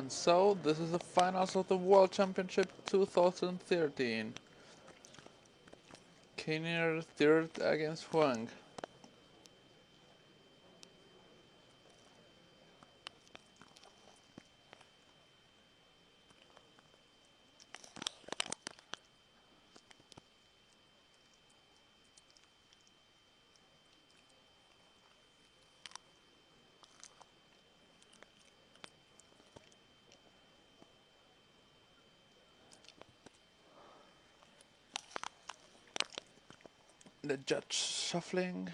And so, this is the finals of the World Championship 2013. Kiner third against Huang. The judge shuffling.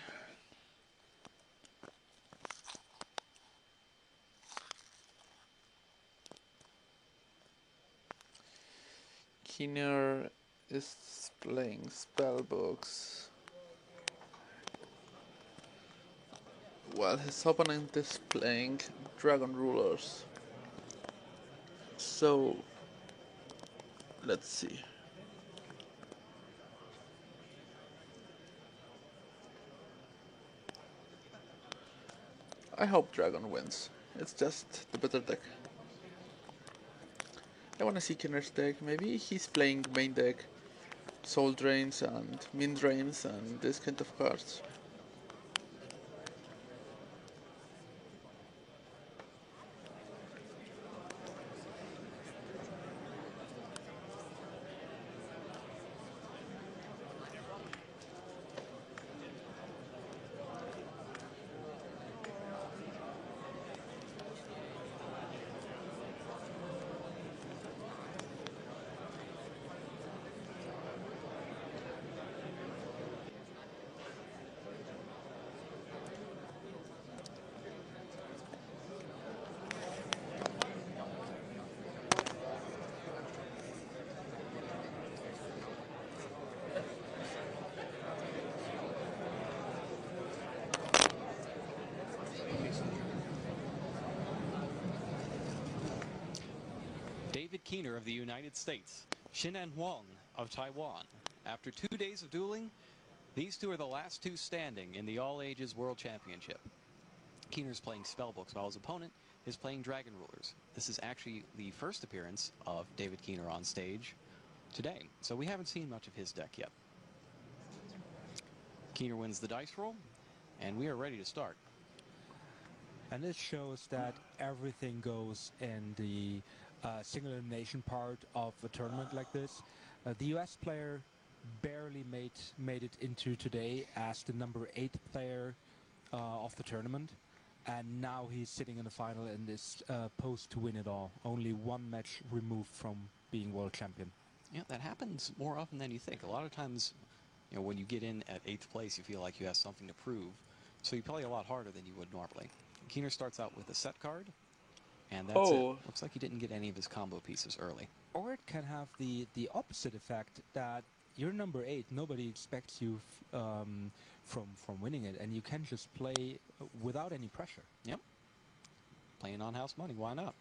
Kiner is playing spellbooks, while his opponent is playing Dragon Rulers. So, let's see. I hope Dragon wins. It's just the better deck. I wanna see Kinner's deck. Maybe he's playing main deck, Soul Drains and Min Drains and this kind of cards. David Kiner of the United States, Xinan Huang of Taiwan. After 2 days of dueling, these two are the last two standing in the All Ages World Championship. Kiner's playing Spellbooks while his opponent is playing Dragon Rulers. This is actually the first appearance of David Kiner on stage today, so we haven't seen much of his deck yet. Kiner wins the dice roll, and we are ready to start. And this shows that everything goes in the single elimination part of a tournament like this. The US player barely made it into today as the number 8 player of the tournament, and now he's sitting in the final and is posed to win it all. Only one match removed from being world champion. Yeah, that happens more often than you think. A lot of times, you know, when you get in at 8th place, you feel like you have something to prove, so you play a lot harder than you would normally. Kiner starts out with a set card, and that's it. Looks like he didn't get any of his combo pieces early. Or it can have the opposite effect that you're number 8, nobody expects you from winning it, and you can just play without any pressure. Yep. Playing on house money, why not?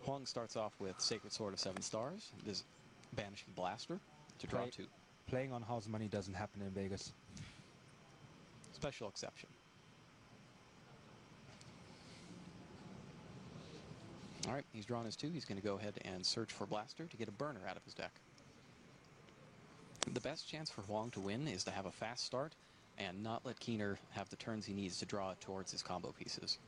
Huang starts off with Sacred Sword of 7 Stars, this Banishing Blaster to draw 2. Playing on house money doesn't happen in Vegas. Special exception. Alright, he's drawn his 2. He's going to go ahead and search for Blaster to get a burner out of his deck. The best chance for Huang to win is to have a fast start and not let Kiner have the turns he needs to draw towards his combo pieces.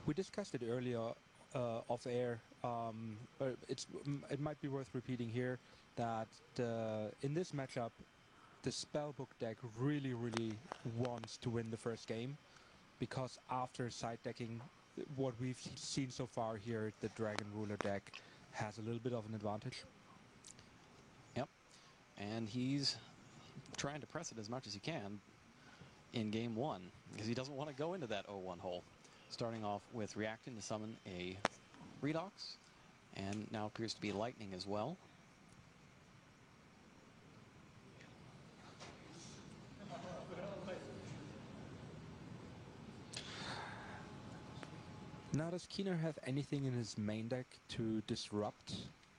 We discussed it earlier off air, but it might be worth repeating here that in this matchup, the Spellbook deck really wants to win the first game, because after side decking, what we've seen so far here, the Dragon Ruler deck has a little bit of an advantage. Yep, and he's trying to press it as much as he can in game 1, because he doesn't want to go into that 0-1 hole. Starting off with reacting to summon a Redox, and now appears to be Lightning as well. Now, does Kiner have anything in his main deck to disrupt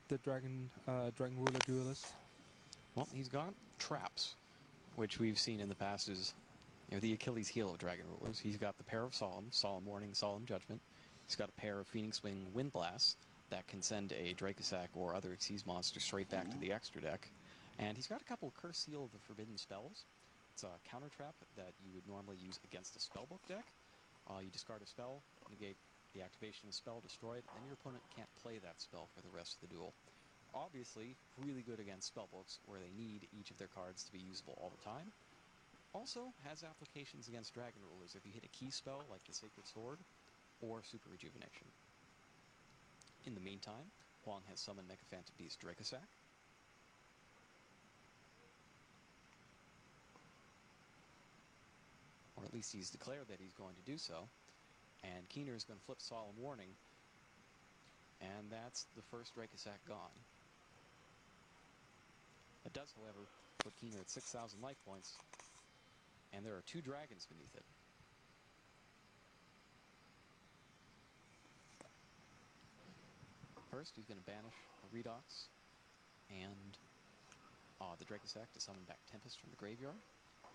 the Dragon Ruler duelist? Well, he's got traps, which we've seen in the past is the Achilles heel of Dragon Rulers. He's got the pair of Solemn, Solemn Warning, Solemn Judgment. He's got a pair of Phoenix Wing Wind Blasts that can send a Dracosac or other Xyz monster straight back to the extra deck. And he's got a couple Curse Seal of the Forbidden Spells. It's a counter trap that you would normally use against a spellbook deck. You discard a spell, negate the activation of a spell, destroy it, then your opponent can't play that spell for the rest of the duel. Obviously, really good against spellbooks where they need each of their cards to be usable all the time. Also has applications against Dragon Rulers if you hit a key spell like the Sacred Sword or Super Rejuvenation. In the meantime, Huang has summoned Mecha Phantom Beast Dracosac. Or at least he's declared that he's going to do so. And Keener is going to flip Solemn Warning. And that's the first Dracosac gone. It does, however, put Keener at 6,000 life points. And there are 2 dragons beneath it. First, he's going to banish a Redox and the Dracosac to summon back Tempest from the graveyard.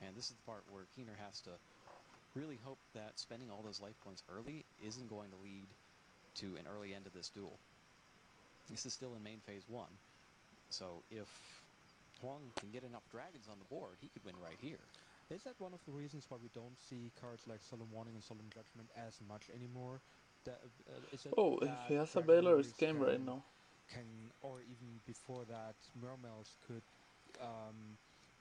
And this is the part where Keener has to really hope that spending all those life points early isn't going to lead to an early end of this duel. This is still in main phase 1. So if Huang can get enough dragons on the board, he could win right here. Is that one of the reasons why we don't see cards like Solemn Warning and Solemn Judgment as much anymore? Is it Oh, if that he has a Dragon Baylor's Rulers game right now. or even before that, Mermails could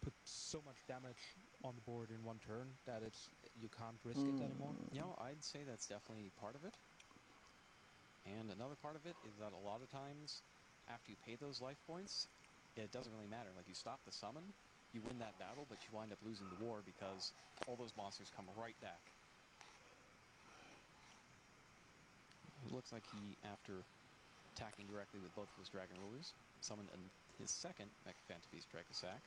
put so much damage on the board in one turn that you can't risk it anymore? You know, I'd say that's definitely part of it. And another part of it is that a lot of times, after you pay those life points, it doesn't really matter. Like, you stop the summon, you win that battle, but you wind up losing the war because all those monsters come right back. It looks like he, after attacking directly with both of his Dragon Rulers, summoned his second Mecha Phantom Beast Dracosac.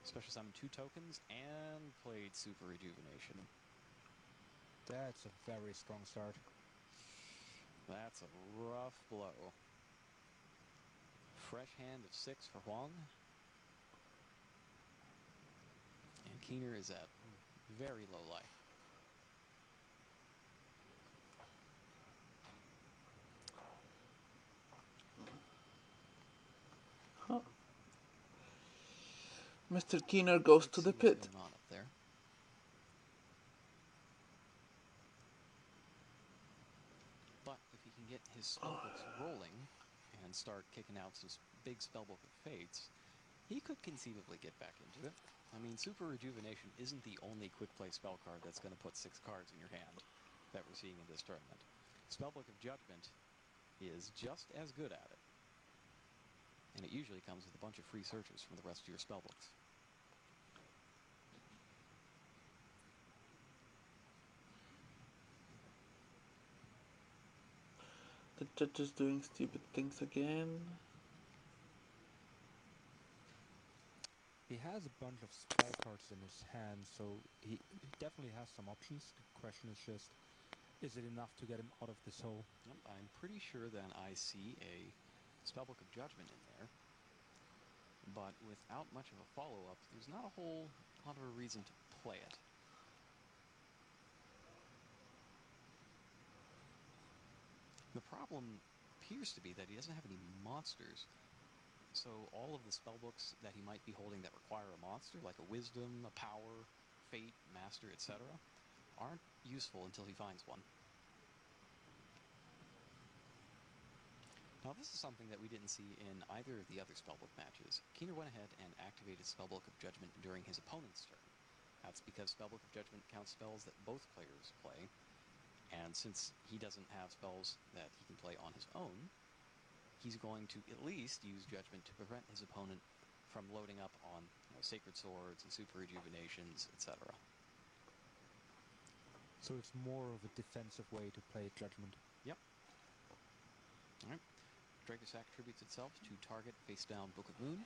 Special summoned 2 tokens and played Super Rejuvenation. That's a very strong start. That's a rough blow. Fresh hand of 6 for Huang. And Keener is at very low life. Huh. Mr. Keener goes Let's to the see what's pit. going on up there. But if he can get his spellbooks rolling and start kicking out some big spellbook of fates, he could conceivably get back into it. I mean, Super Rejuvenation isn't the only quick play spell card that's going to put 6 cards in your hand that we're seeing in this tournament. Spellbook of Judgment is just as good at it. And it usually comes with a bunch of free searches from the rest of your spellbooks. The judge is doing stupid things again. He has a bunch of spell cards in his hand, so he definitely has some options. The question is just, is it enough to get him out of this hole? Yep, I'm pretty sure that I see a Spellbook of Judgment in there. But without much of a follow-up, there's not a whole lot of a reason to play it. The problem appears to be that he doesn't have any monsters. So all of the spellbooks that he might be holding that require a monster, like a Wisdom, a Power, Fate, Master, etc., aren't useful until he finds one. Now this is something that we didn't see in either of the other spellbook matches. Keener went ahead and activated Spellbook of Judgment during his opponent's turn. That's because Spellbook of Judgment counts spells that both players play, and since he doesn't have spells that he can play on his own, he's going to at least use Judgment to prevent his opponent from loading up on Sacred Swords and Super Rejuvenations, etc. So it's more of a defensive way to play Judgment. Yep. Alright. Dracosac attributes itself to target face-down Book of Moon.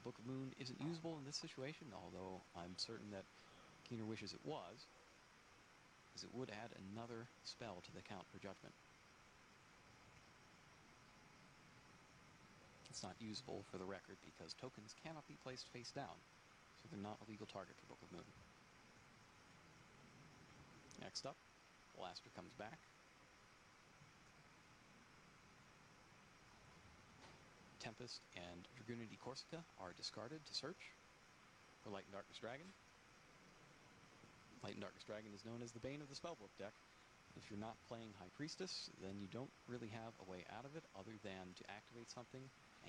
Book of Moon isn't usable in this situation, although I'm certain that Keener wishes it was, as it would add another spell to the count for Judgment. It's not usable for the record because tokens cannot be placed face down, so they're not a legal target for Book of Moon. Next up, Blaster comes back. Tempest and Dragoon di Corsica are discarded to search for Light and Darkness Dragon. Light and Darkness Dragon is known as the Bane of the Spellbook deck. If you're not playing High Priestess, then you don't really have a way out of it other than to activate something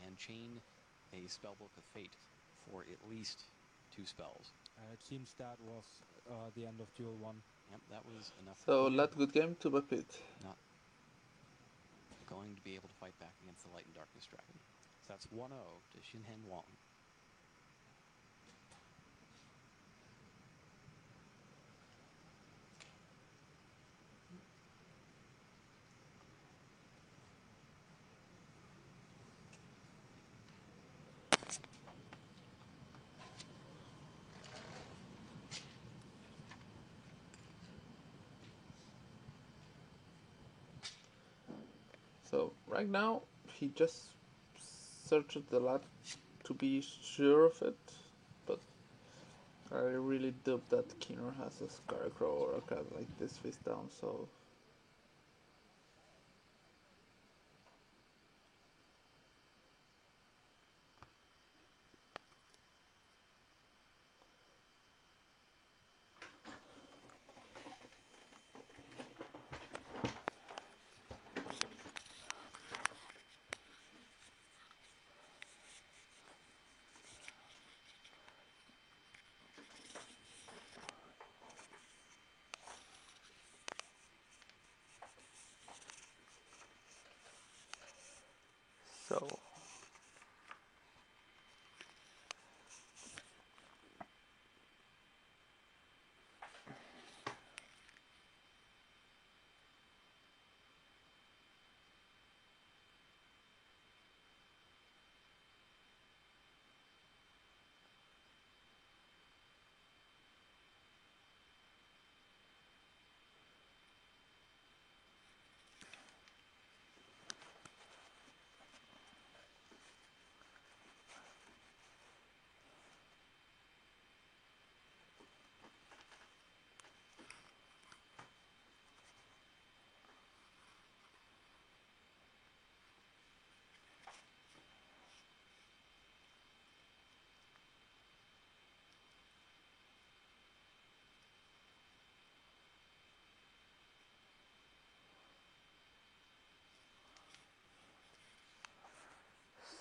and chain a Spellbook of Fate for at least 2 spells. It seems that was the end of Duel 1. Yep, that was enough. So let good game to Bapit. Not going to be able to fight back against the Light and Darkness Dragon. So that's 1-0 to Shinhen Wong. So right now he just searched the lot to be sure of it, but I really doubt that Keener has a Scarecrow or a card like this face down, so so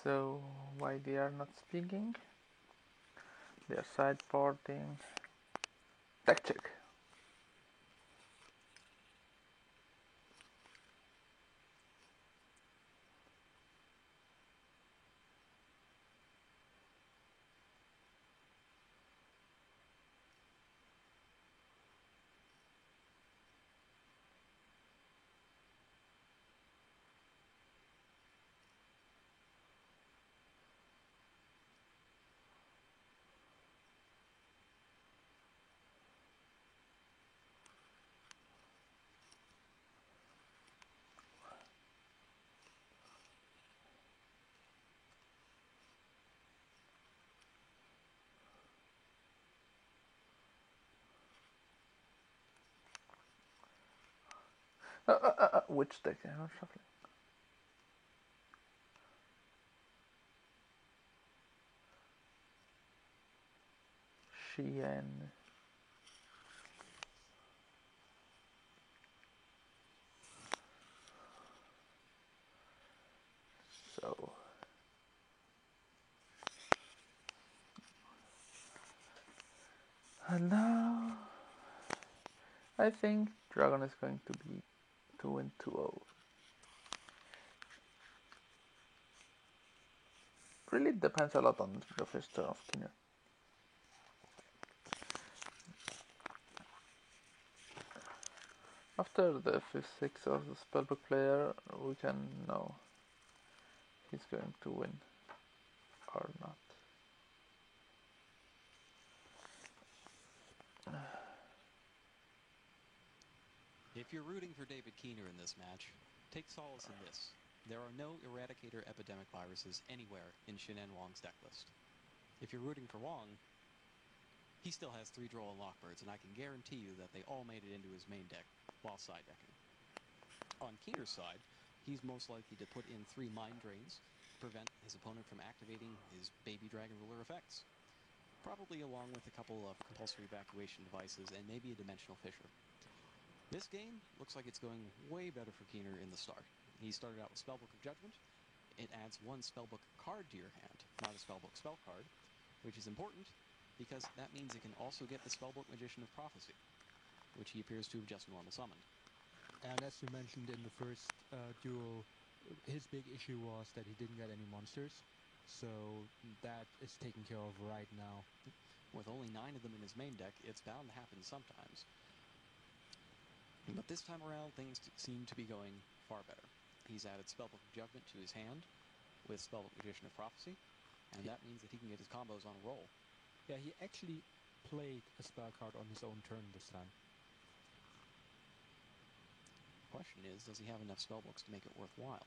So why they are not speaking? They are sideboarding. Tech check. Which deck? I'm not shuffling. Shien. So and now I think Dragon is going to be to win 2-0. Really depends a lot on the first turn of Keener. After the 5-6 of the spellbook player, we can know he's going to win or not. If you're rooting for David Keener in this match, take solace in this. There are no Eradicator epidemic viruses anywhere in Shin'en Wong's deck list. If you're rooting for Wong, he still has 3 Droll and Lockbirds, and I can guarantee you that they all made it into his main deck while side decking. On Keener's side, he's most likely to put in 3 Mind Drains to prevent his opponent from activating his Baby Dragon Ruler effects, probably along with a couple of compulsory evacuation devices and maybe a Dimensional Fissure. This game looks like it's going way better for Keener in the start. He started out with Spellbook of Judgment. It adds 1 Spellbook card to your hand, not a Spellbook spell card, which is important because that means it can also get the Spellbook Magician of Prophecy, which he appears to have just normal summoned. And as you mentioned in the first duel, his big issue was that he didn't get any monsters, so that is taken care of right now. With only 9 of them in his main deck, it's bound to happen sometimes. But this time around, things seem to be going far better. He's added Spellbook of Judgment to his hand with Spellbook Magician of Prophecy, and that means that he can get his combos on a roll. Yeah, he actually played a spell card on his own turn this time. Question is, does he have enough spellbooks to make it worthwhile?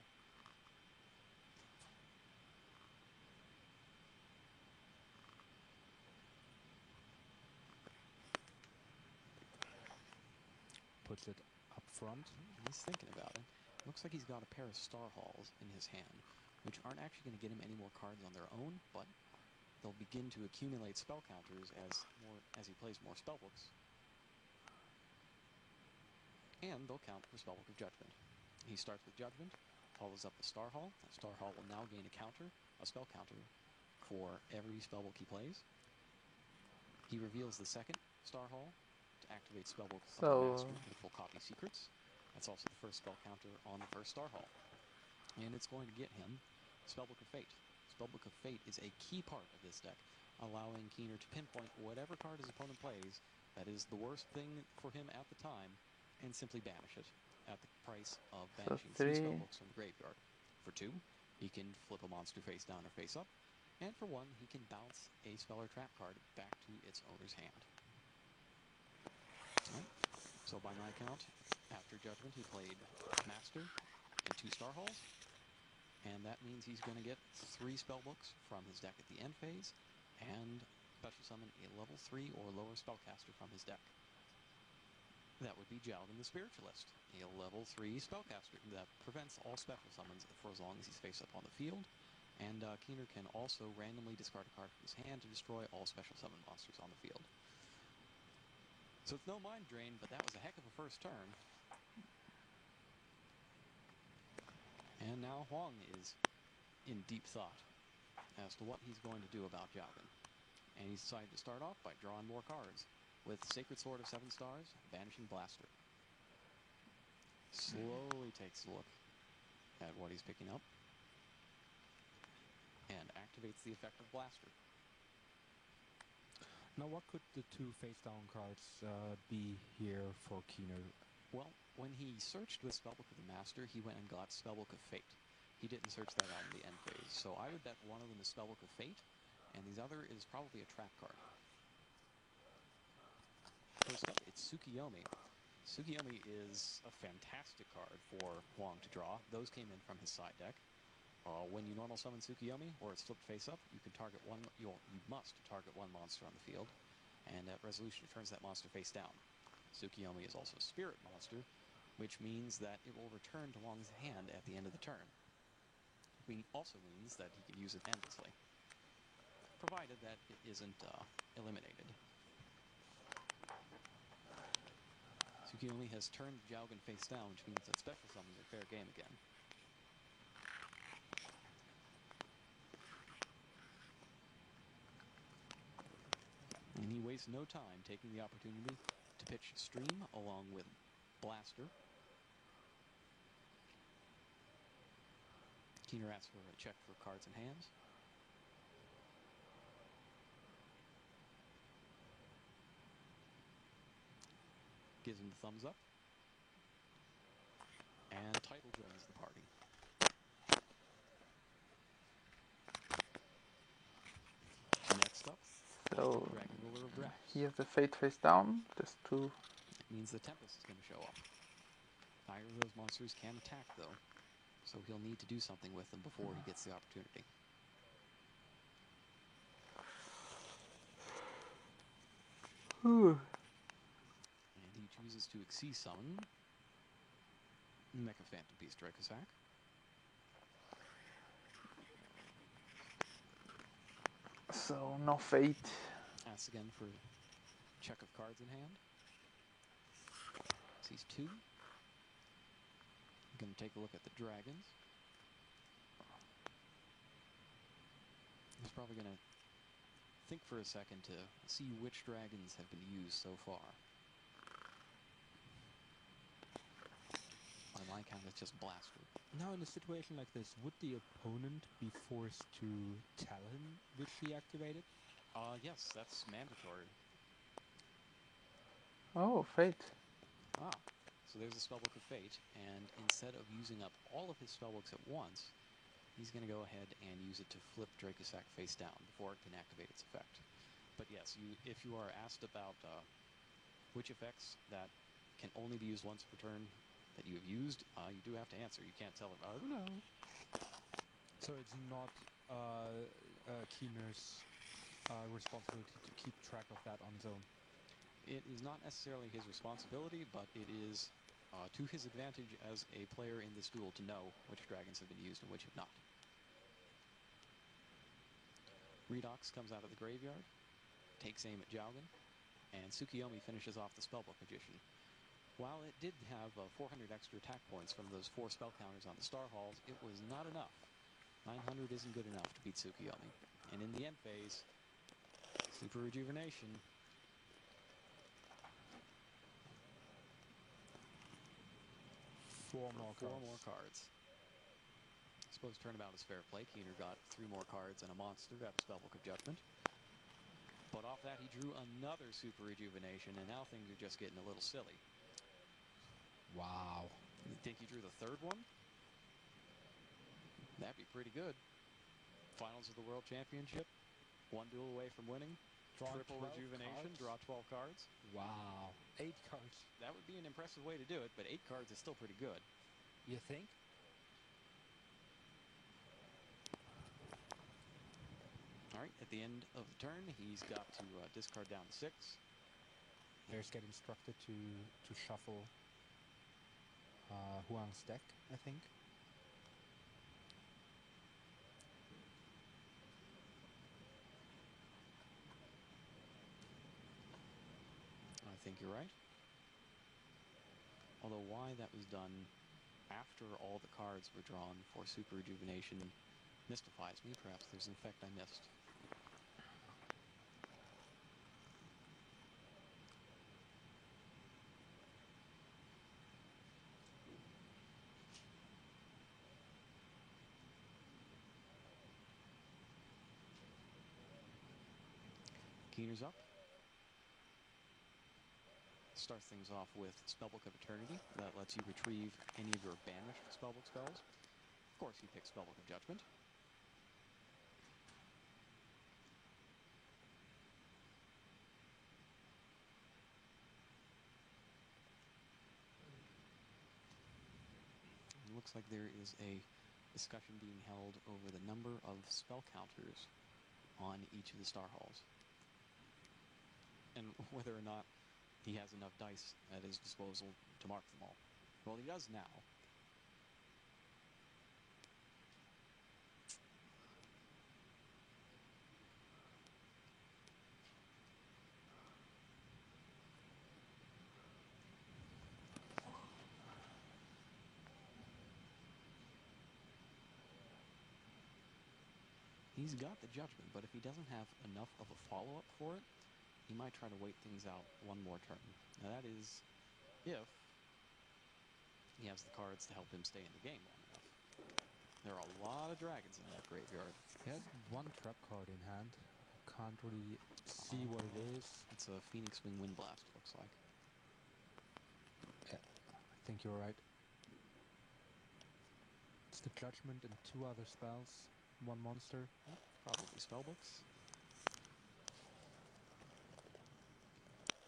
Puts it up front. He's thinking about it. Looks like he's got a pair of Star Halls in his hand, which aren't actually going to get him any more cards on their own, but they'll begin to accumulate spell counters as he plays more spellbooks. And they'll count for Spellbook of Judgment. He starts with Judgment, follows up the Star Hall. That Star Hall will now gain a spell counter, for every spellbook he plays. He reveals the second Star Hall to activate Spellbook of the Master with full copy secrets. That's also the first spell counter on the first Star Hall. And it's going to get him Spellbook of Fate. Spellbook of Fate is a key part of this deck, allowing Keener to pinpoint whatever card his opponent plays that is the worst thing for him at the time, and simply banish it at the price of banishing 3 spellbooks from the graveyard. For 2, he can flip a monster face down or face up, and for 1, he can bounce a spell or trap card back to its owner's hand. Right. So by my count, after Judgment, he played Master and 2 Star Halls, and that means he's going to get 3 spellbooks from his deck at the end phase, and special summon a level 3 or lower spellcaster from his deck. That would be Jalgan the Spiritualist, a level 3 spellcaster that prevents all special summons for as long as he's face up on the field, and Keener can also randomly discard a card from his hand to destroy all special summon monsters on the field. So it's no Mind Drain, but that was a heck of a first turn. And now Huang is in deep thought as to what he's going to do about Jalgan. And he's decided to start off by drawing more cards, with Sacred Sword of 7 stars, Banishing Blaster. Slowly takes a look at what he's picking up, and activates the effect of Blaster. Now what could the 2 face-down cards be here for Keener? Well, when he searched with Spellbook of the Master, he went and got Spellbook of Fate. He didn't search that out in the end phase, so I would bet one of them is Spellbook of Fate, and the other is probably a trap card. First up, it's Tsukiyomi. Tsukiyomi is a fantastic card for Huang to draw. Those came in from his side deck. When you normal summon Tsukiyomi, or it's flipped face up, you can target you must target 1 monster on the field, and at resolution it turns that monster face down. Tsukiyomi is also a spirit monster, which means that it will return to Huang's hand at the end of the turn. It also means that he can use it endlessly, provided that it isn't eliminated. Tsukiyomi has turned Jalgan face down, which means that special summons are fair game again. And he wastes no time taking the opportunity to pitch Stream along with Blaster. Keener asks for a check for cards in hands. Gives him the thumbs up. And Tidal joins the party. Next up, So Dragon Ruler of Drax. he has the Fate face down, just to... It means the Tempest is going to show up. Neither of those monsters can attack, though, so he'll need to do something with them before he gets the opportunity. And he chooses to Xyz summon Mecha Phantom Beast Dracosack. So no fate. Asks again for check of cards in hand. Sees 2. Going to take a look at the dragons. He's probably going to think for a second to see which dragons have been used so far. On my count, it's just Blaster. Now, in a situation like this, would the opponent be forced to tell him which he activated? Yes, that's mandatory. Oh, fate. Ah, so there's a Spellbook of Fate, and instead of using up all of his spellbooks at once, he's going to go ahead and use it to flip Dracosack face down before it can activate its effect. But yes, if you are asked about which effects that can only be used once per turn that you have used, you do have to answer. You can't tell him, oh no. So it's not Keener's responsibility to keep track of that on his own. It is not necessarily his responsibility, but it is to his advantage as a player in this duel to know which dragons have been used and which have not. Redox comes out of the graveyard, takes aim at Jowgen, and Tsukiyomi finishes off the Spellbook Magician. While it did have 400 extra attack points from those 4 spell counters on the Star Halls, it was not enough. 900 isn't good enough to beat Tsukiyomi. And in the end phase, Super Rejuvenation. Four more cards. I suppose turnabout is fair play. Keener got 3 more cards and a monster, got a Spellbook of Judgment. But off that, he drew another Super Rejuvenation, and now things are just getting a little silly. Wow. You think he drew the 3rd one? That'd be pretty good. Finals of the World Championship. 1 duel away from winning. Draw Triple 12 Rejuvenation. cards? Draw 12 cards. Wow. 8 cards. That would be an impressive way to do it, but 8 cards is still pretty good. You think? All right, at the end of the turn, he's got to discard down to 6. Players get instructed to shuffle Huang's deck, I think. I think you're right. Although why that was done after all the cards were drawn for Super Rejuvenation mystifies me. Perhaps there's an effect I missed. Keener's up. Starts things off with Spellbook of Eternity. That lets you retrieve any of your banished Spellbook spells. Of course, he picks Spellbook of Judgment. It looks like there is a discussion being held over the number of spell counters on each of the Star Halls, and whether or not he has enough dice at his disposal to mark them all. Well, he does now. He's got the Judgment, but if he doesn't have enough of a follow-up for it, he might try to wait things out 1 more turn. Now that is if he has the cards to help him stay in the game long enough. There are a lot of dragons in that graveyard. He has 1 trap card in hand. Can't really see what it is. It's a Phoenix Wing Wind Blast, looks like. Yeah, I think you're right. It's the Judgment and 2 other spells. 1 monster. Probably Spellbooks.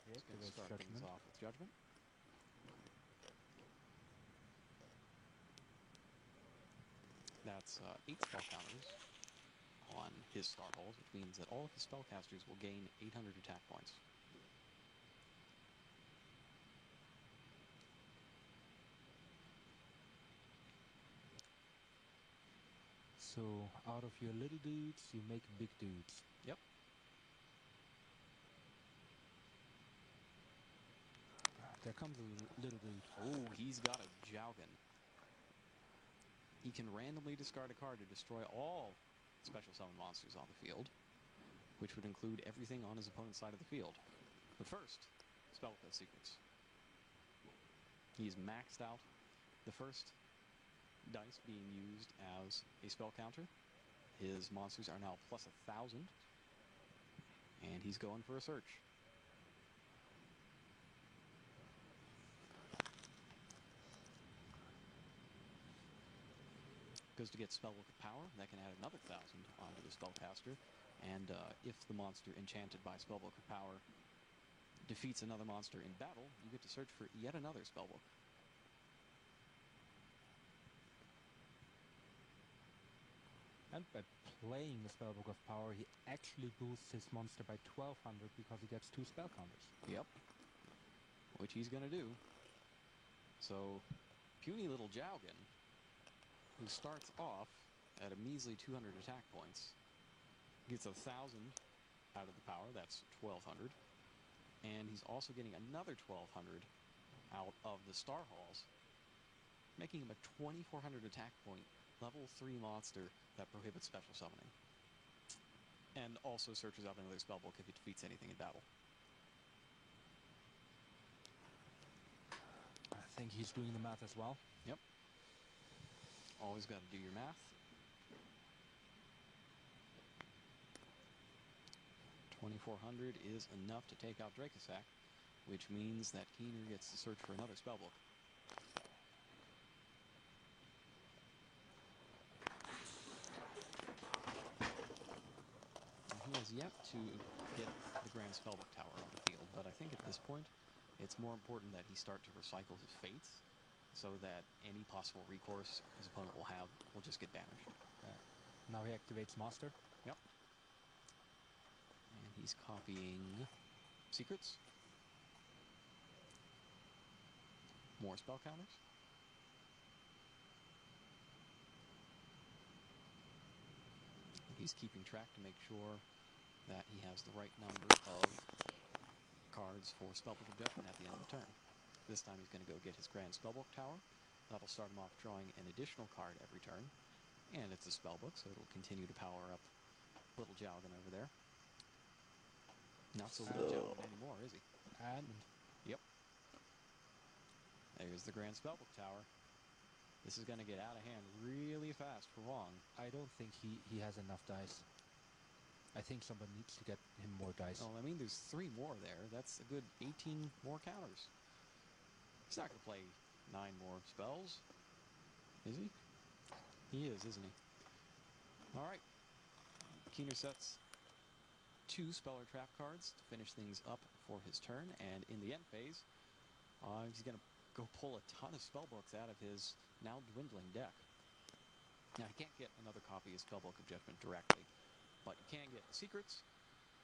Yep, Going to start things off with Judgment. That's 8 spell counters on his Star Halls, which means that all of his spellcasters will gain 800 attack points. So out of your little dudes, you make big dudes. Yep. There comes a little dude. Oh, he's got a Jowgen. He can randomly discard a card to destroy all special summon monsters on the field, which would include everything on his opponent's side of the field. But first, Spellcraft Secrets. He's maxed out the first dice being used as a spell counter. His monsters are now plus 1,000, and he's going for a search. Goes to get Spellbook of Power. That can add another 1,000 onto the spellcaster. And if the monster enchanted by Spellbook of Power defeats another monster in battle, you get to search for yet another spellbook. And by playing the Spellbook of Power, he actually boosts his monster by 1,200 because he gets 2 spell counters. Yep. Which he's going to do. So, puny little Jowgen, who starts off at a measly 200 attack points, gets 1,000 out of the power. That's 1,200. And he's also getting another 1,200 out of the Star Halls, making him a 2,400 attack point, level 3 monster that prohibits special summoning. And also searches out another spellbook if he defeats anything in battle. I think he's doing the math as well. Yep. Always got to do your math. 2,400 is enough to take out Dracosac, which means that Keener gets to search for another spellbook. And he has yet to get the Grand Spellbook Tower on the field, but I think at this point it's more important that he start to recycle his fates so that any possible recourse his opponent will have will just get banished. Now he activates Master. Yep. And he's copying secrets. More spell counters. He's keeping track to make sure that he has the right number of cards for Spellbook of Judgment at the end of the turn. This time he's going to go get his Grand Spellbook Tower. That'll start him off drawing an additional card every turn. And it's a spellbook, so it'll continue to power up little Jowgen over there. Not so little Jowgen anymore, is he? And Yep. There's the Grand Spellbook Tower. This is going to get out of hand really fast for Wong. I don't think he has enough dice. I think somebody needs to get him more dice. Well, I mean, there's 3 more there. That's a good 18 more counters. He's not going to play 9 more spells, is he? He is, isn't he? All right. Keener sets 2 Speller Trap cards to finish things up for his turn, and in the end phase, he's going to go pull a ton of spellbooks out of his now dwindling deck. Now, he can't get another copy of Spellbook of Judgment directly, but you can get the secrets,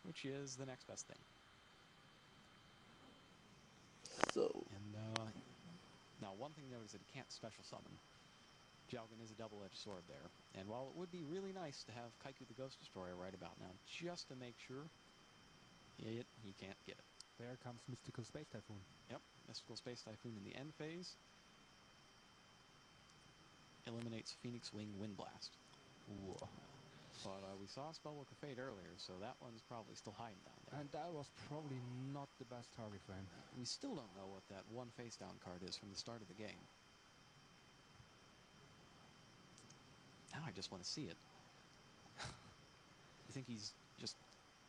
which is the next best thing. So, And now, one thing to note is that he can't special summon. Jowgen is a double-edged sword there, and while it would be really nice to have Kaiku the Ghost Destroyer right about now, just to make sure, he can't get it. There comes Mystical Space Typhoon. Yep, Mystical Space Typhoon in the end phase eliminates Phoenix Wing Wind Blast. Ooh. But we saw Spellbook of Fate earlier, so that one's probably still hiding down there. And that was probably not the best target for him. We still don't know what that one face-down card is from the start of the game. Now I just want to see it. You think he's just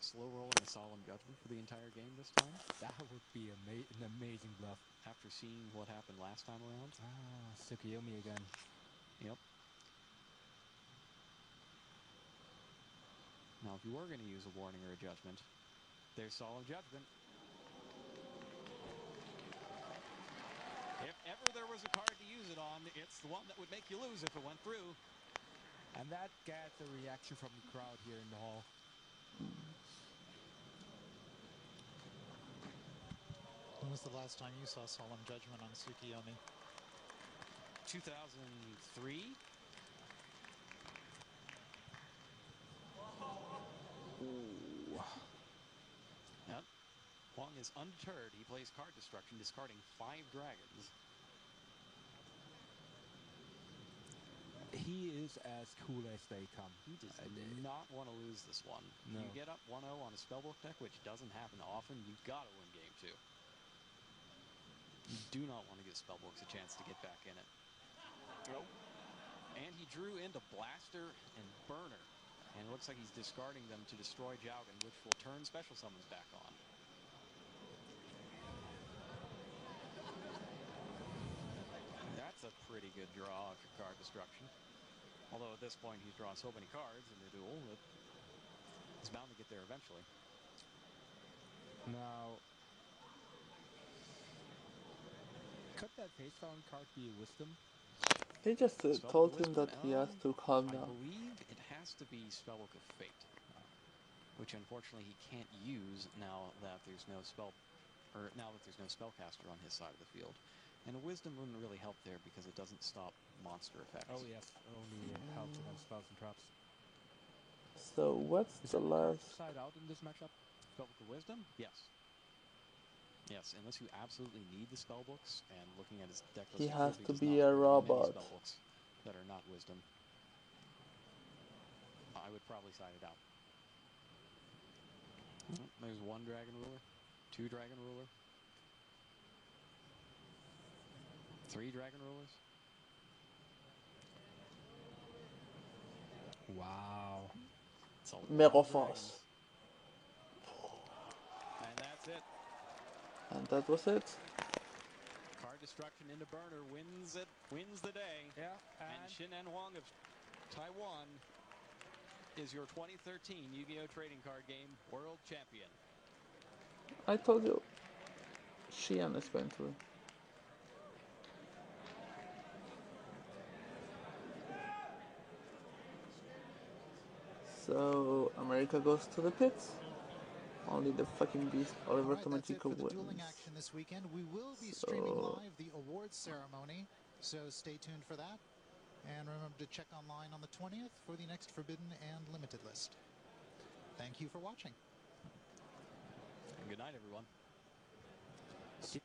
slow rolling a Solemn Judgment for the entire game this time? That would be an amazing bluff. After seeing what happened last time around? Ah, Tsukiyomi again. Yep. Now, if you were going to use a warning or a judgment, there's Solemn Judgment. If ever there was a card to use it on, it's the one that would make you lose if it went through. And that gets a reaction from the crowd here in the hall. When was the last time you saw Solemn Judgment on Tsukiyomi? 2003. Yep. Huang is undeterred. He plays card destruction, discarding 5 dragons. He is as cool as they come. He does not want to lose this one. No. You get up 1-0 on a spellbook deck, which doesn't happen often, you've got to win game 2. You do not want to give spellbooks a chance to get back in it. Nope. And he drew into Blaster and Burner. And it looks like he's discarding them to destroy Jowgen, which will turn special summons back on. That's a pretty good draw for card destruction. Although at this point he's drawn so many cards in the duel that he's bound to get there eventually. Now, could that face down card be Wisdom? He just told him that he has to calm I down. believe it has to be Spellbook of Fate, which unfortunately he can't use now that there's no spellcaster on his side of the field. And a Wisdom wouldn't really help there because it doesn't stop monster effects. Oh yes, only helps against spells and traps. So what's Is the there a card last? side out in this matchup? Spellbook of Wisdom? Yes. Yes, unless you absolutely need the spellbooks, and looking at his deck list, He has clearly to does be not a have many robot. spellbooks that are not Wisdom. I would probably side it out. There's 1 Dragon Ruler, 2 Dragon Ruler, 3 Dragon Rulers. Wow. It's a lot of Megaforce. dragons. And that's it. And that was it. Card destruction into Burner wins the day. Yeah, And Shinan Huang of Taiwan is your 2013 Yu-Gi-Oh! Trading Card Game World Champion. I told you. Xian is going to win. So America goes to the pits. Only the fucking beast Oliver All right, that's it Tomachico for the dueling wins. action this weekend. We will be streaming So- live the awards ceremony, so stay tuned for that. And remember to check online on the 20th for the next Forbidden and Limited list. Thank you for watching. And good night, everyone. See